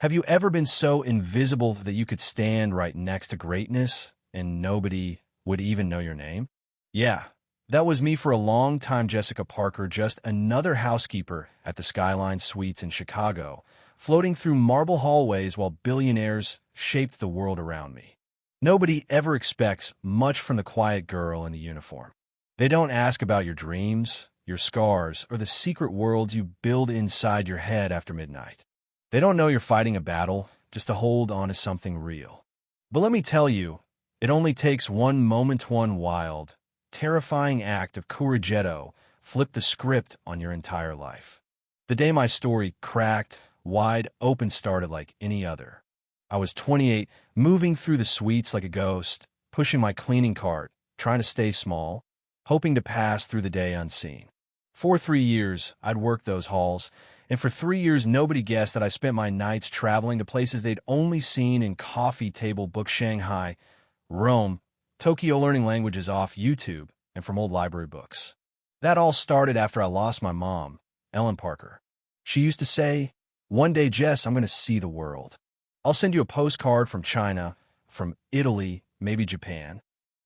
Have you ever been so invisible that you could stand right next to greatness and nobody would even know your name? Yeah, that was me for a long time, Jessica Parker, just another housekeeper at the Skyline Suites in Chicago, floating through marble hallways while billionaires shaped the world around me. Nobody ever expects much from the quiet girl in the uniform. They don't ask about your dreams, your scars, or the secret worlds you build inside your head after midnight. They don't know you're fighting a battle just to hold on to something real. But let me tell you, it only takes one moment, one wild, terrifying act of couragetto flip the script on your entire life. The day my story cracked, wide open started like any other. I was 28, moving through the suites like a ghost, pushing my cleaning cart, trying to stay small, hoping to pass through the day unseen. For 3 years, I'd worked those halls, and for 3 years nobody guessed that I spent my nights traveling to places they'd only seen in coffee table book Shanghai, Rome, Tokyo, learning languages off YouTube and from old library books. That all started after I lost my mom, Ellen Parker. She used to say, "One day, Jess, I'm going to see the world. I'll send you a postcard from China, from Italy, maybe Japan."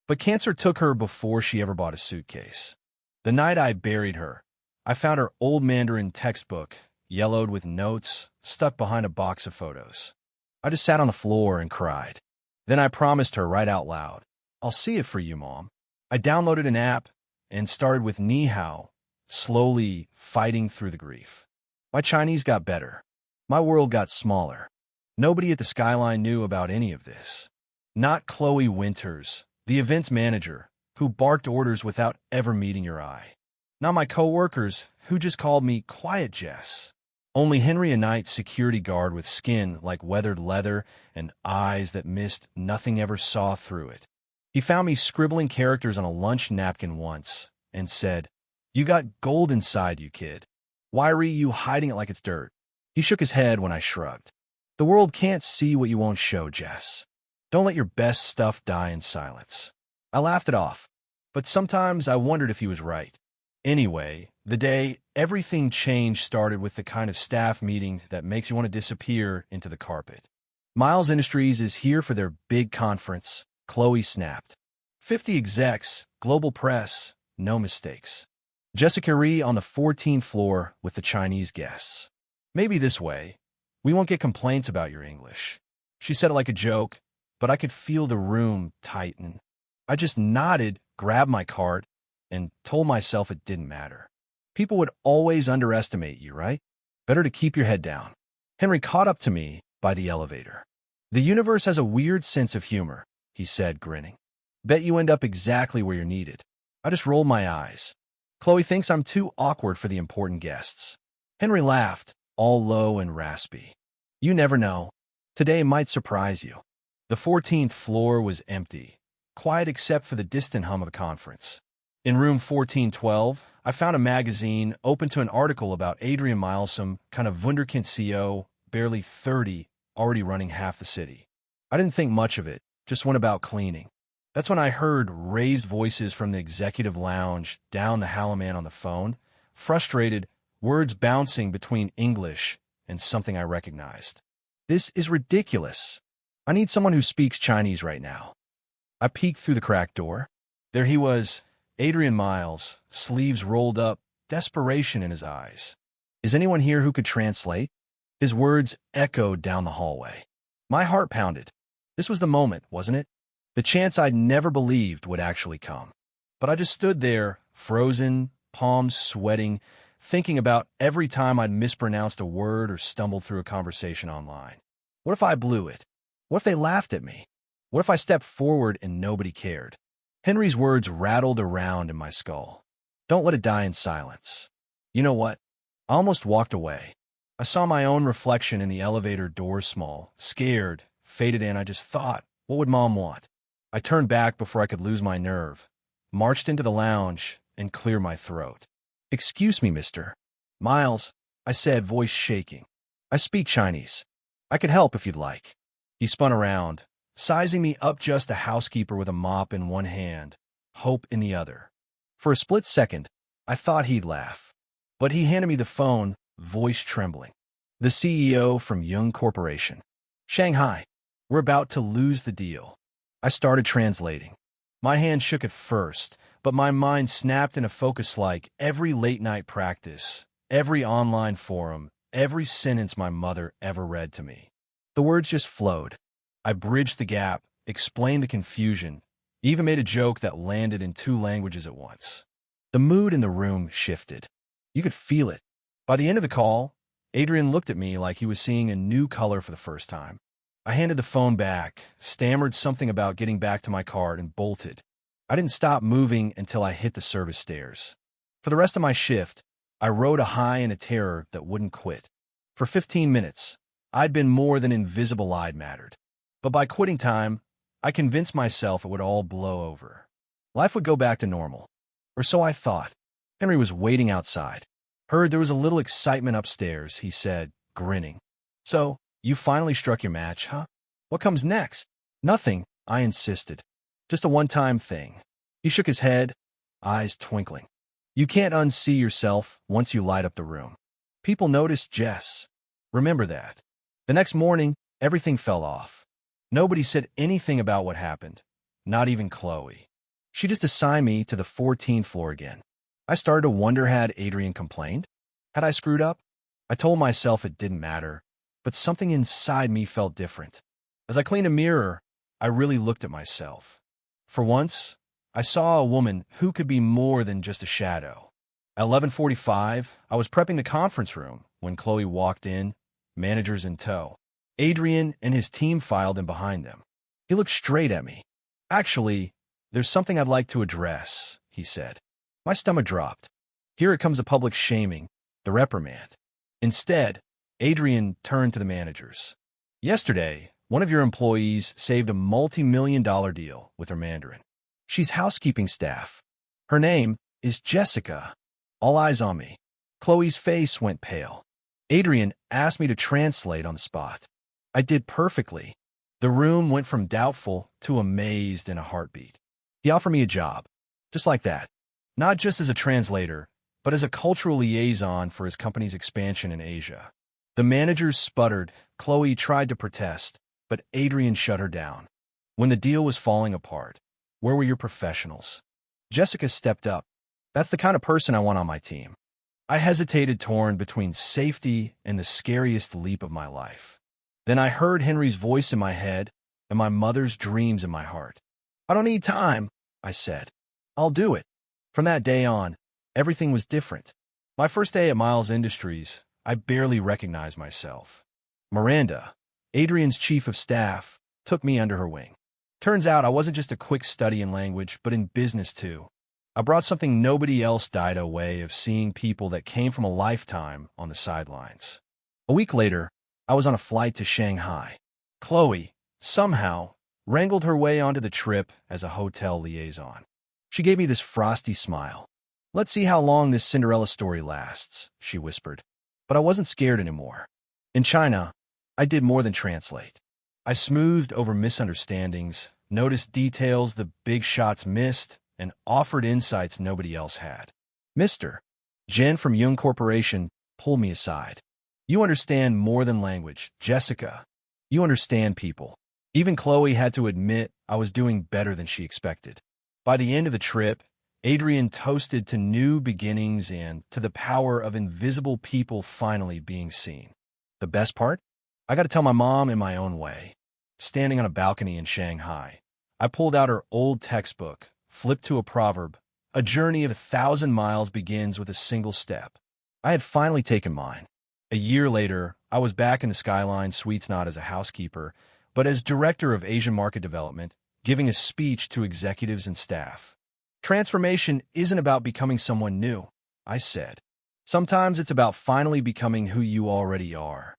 But cancer took her before she ever bought a suitcase. The night I buried her, I found her old Mandarin textbook, yellowed with notes, stuck behind a box of photos. I just sat on the floor and cried. Then I promised her right out loud, "I'll see it for you, Mom." I downloaded an app and started with Ni Hao, slowly fighting through the grief. My Chinese got better. My world got smaller. Nobody at the Skyline knew about any of this. Not Chloe Winters, the events manager, who barked orders without ever meeting your eye. Not my coworkers, who just called me Quiet Jess. Only Henry, a night security guard with skin like weathered leather and eyes that mist nothing ever saw through it. He found me scribbling characters on a lunch napkin once and said, "You got gold inside you, kid. Why are you hiding it like it's dirt?" He shook his head when I shrugged. "The world can't see what you won't show, Jess. Don't let your best stuff die in silence." I laughed it off, but sometimes I wondered if he was right. Anyway, the day everything changed started with the kind of staff meeting that makes you want to disappear into the carpet. Miles Industries is here for their big conference, Chloe snapped. 50 execs, global press, no mistakes. Jessica Ree on the 14th floor with the Chinese guests. "Maybe this way, we won't get complaints about your English." She said it like a joke, but I could feel the room tighten. I just nodded, grabbed my cart, and told myself it didn't matter. People would always underestimate you, right? Better to keep your head down. Henry caught up to me by the elevator. "The universe has a weird sense of humor," he said, grinning. "Bet you end up exactly where you're needed." I just rolled my eyes. "Chloe thinks I'm too awkward for the important guests." Henry laughed, all low and raspy. "You never know. Today might surprise you." The 14th floor was empty, quiet except for the distant hum of a conference. In room 1412, I found a magazine open to an article about Adrian Miles, some kind of wunderkind CEO, barely 30, already running half the city. I didn't think much of it, just went about cleaning. That's when I heard raised voices from the executive lounge down the Halaman on the phone, frustrated, words bouncing between English and something I recognized. "This is ridiculous. I need someone who speaks Chinese right now." I peeked through the cracked door. There he was, Adrian Miles, sleeves rolled up, desperation in his eyes. "Is anyone here who could translate?" His words echoed down the hallway. My heart pounded. This was the moment, wasn't it? The chance I'd never believed would actually come. But I just stood there, frozen, palms sweating, thinking about every time I'd mispronounced a word or stumbled through a conversation online. What if I blew it? What if they laughed at me? What if I stepped forward and nobody cared? Henry's words rattled around in my skull. "Don't let it die in silence." You know what? I almost walked away. I saw my own reflection in the elevator door small, scared, faded in. I just thought, what would Mom want? I turned back before I could lose my nerve, marched into the lounge, and cleared my throat. "Excuse me, mister." "Miles," I said, voice shaking. "I speak Chinese. I could help if you'd like." He spun around, sizing me up, just a housekeeper with a mop in one hand, hope in the other. For a split second, I thought he'd laugh. But he handed me the phone, voice trembling. The CEO from Young Corporation. Shanghai. We're about to lose the deal. I started translating. My hand shook at first, but my mind snapped into focus like every late-night practice, every online forum, every sentence my mother ever read to me. The words just flowed. I bridged the gap, explained the confusion, even made a joke that landed in two languages at once. The mood in the room shifted. You could feel it. By the end of the call, Adrian looked at me like he was seeing a new color for the first time. I handed the phone back, stammered something about getting back to my card, and bolted. I didn't stop moving until I hit the service stairs. For the rest of my shift, I rode a high and a terror that wouldn't quit. For 15 minutes, I'd been more than invisible-eyed mattered. But by quitting time, I convinced myself it would all blow over. Life would go back to normal. Or so I thought. Henry was waiting outside. Heard there was a little excitement upstairs, he said, grinning. So, you finally struck your match, huh? What comes next? Nothing, I insisted. Just a one-time thing. He shook his head, eyes twinkling. You can't unsee yourself once you light up the room. People notice, Jess. Remember that. The next morning, everything fell off. Nobody said anything about what happened, not even Chloe. She just assigned me to the 14th floor again. I started to wonder, had Adrian complained? Had I screwed up? I told myself it didn't matter, but something inside me felt different. As I cleaned a mirror, I really looked at myself. For once, I saw a woman who could be more than just a shadow. At 11:45, I was prepping the conference room when Chloe walked in, managers in tow. Adrian and his team filed in behind them. He looked straight at me. Actually, there's something I'd like to address, he said. My stomach dropped. Here it comes a public shaming, the reprimand. Instead, Adrian turned to the managers. Yesterday, one of your employees saved a multi-million-dollar deal with her Mandarin. She's housekeeping staff. Her name is Jessica. All eyes on me. Chloe's face went pale. Adrian asked me to translate on the spot. I did perfectly. The room went from doubtful to amazed in a heartbeat. He offered me a job. Just like that. Not just as a translator, but as a cultural liaison for his company's expansion in Asia. The managers sputtered. Chloe tried to protest, but Adrian shut her down. When the deal was falling apart, where were your professionals? Jessica stepped up. That's the kind of person I want on my team. I hesitated, torn between safety and the scariest leap of my life. Then I heard Henry's voice in my head and my mother's dreams in my heart. I don't need time, I said. I'll do it. From that day on, everything was different. My first day at Miles Industries, I barely recognized myself. Miranda, Adrian's chief of staff, took me under her wing. Turns out I wasn't just a quick study in language, but in business too. I brought something nobody else died a way of seeing people that came from a lifetime on the sidelines. A week later, I was on a flight to Shanghai. Chloe, somehow, wrangled her way onto the trip as a hotel liaison. She gave me this frosty smile. Let's see how long this Cinderella story lasts, she whispered. But I wasn't scared anymore. In China, I did more than translate. I smoothed over misunderstandings, noticed details the big shots missed, and offered insights nobody else had. Mr. Jen from Young Corporation pulled me aside. You understand more than language, Jessica. You understand people. Even Chloe had to admit I was doing better than she expected. By the end of the trip, Adrian toasted to new beginnings and to the power of invisible people finally being seen. The best part? I got to tell my mom in my own way. Standing on a balcony in Shanghai, I pulled out her old textbook, flipped to a proverb. A journey of 1,000 miles begins with a single step. I had finally taken mine. A year later, I was back in the Skyline Suites not as a housekeeper, but as director of Asian market development, giving a speech to executives and staff. Transformation isn't about becoming someone new, I said. Sometimes it's about finally becoming who you already are.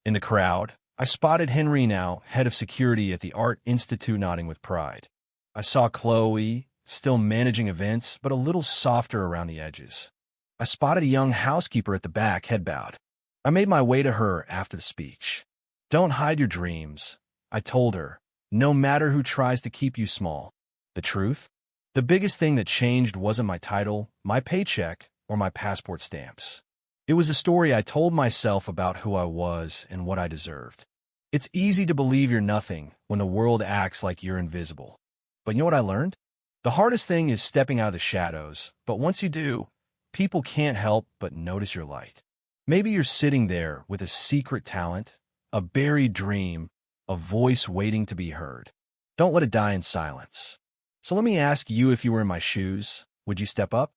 In the crowd, I spotted Henry, now head of security at the Art Institute, nodding with pride. I saw Chloe, still managing events, but a little softer around the edges. I spotted a young housekeeper at the back, head bowed. I made my way to her after the speech. Don't hide your dreams, I told her, no matter who tries to keep you small. The truth? The biggest thing that changed wasn't my title, my paycheck, or my passport stamps. It was a story I told myself about who I was and what I deserved. It's easy to believe you're nothing when the world acts like you're invisible. But you know what I learned? The hardest thing is stepping out of the shadows, but once you do, people can't help but notice your light. Maybe you're sitting there with a secret talent, a buried dream, a voice waiting to be heard. Don't let it die in silence. So let me ask you, if you were in my shoes, would you step up?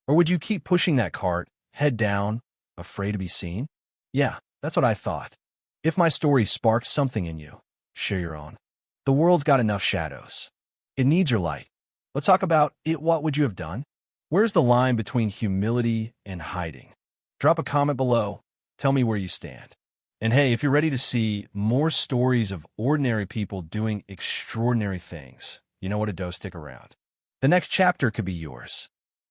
Or would you keep pushing that cart, head down, afraid to be seen? Yeah, that's what I thought. If my story sparked something in you, share your own. The world's got enough shadows. It needs your light. Let's talk about it. What would you have done? Where's the line between humility and hiding? Drop a comment below. Tell me where you stand. And hey, if you're ready to see more stories of ordinary people doing extraordinary things, you know what to do, stick around. The next chapter could be yours.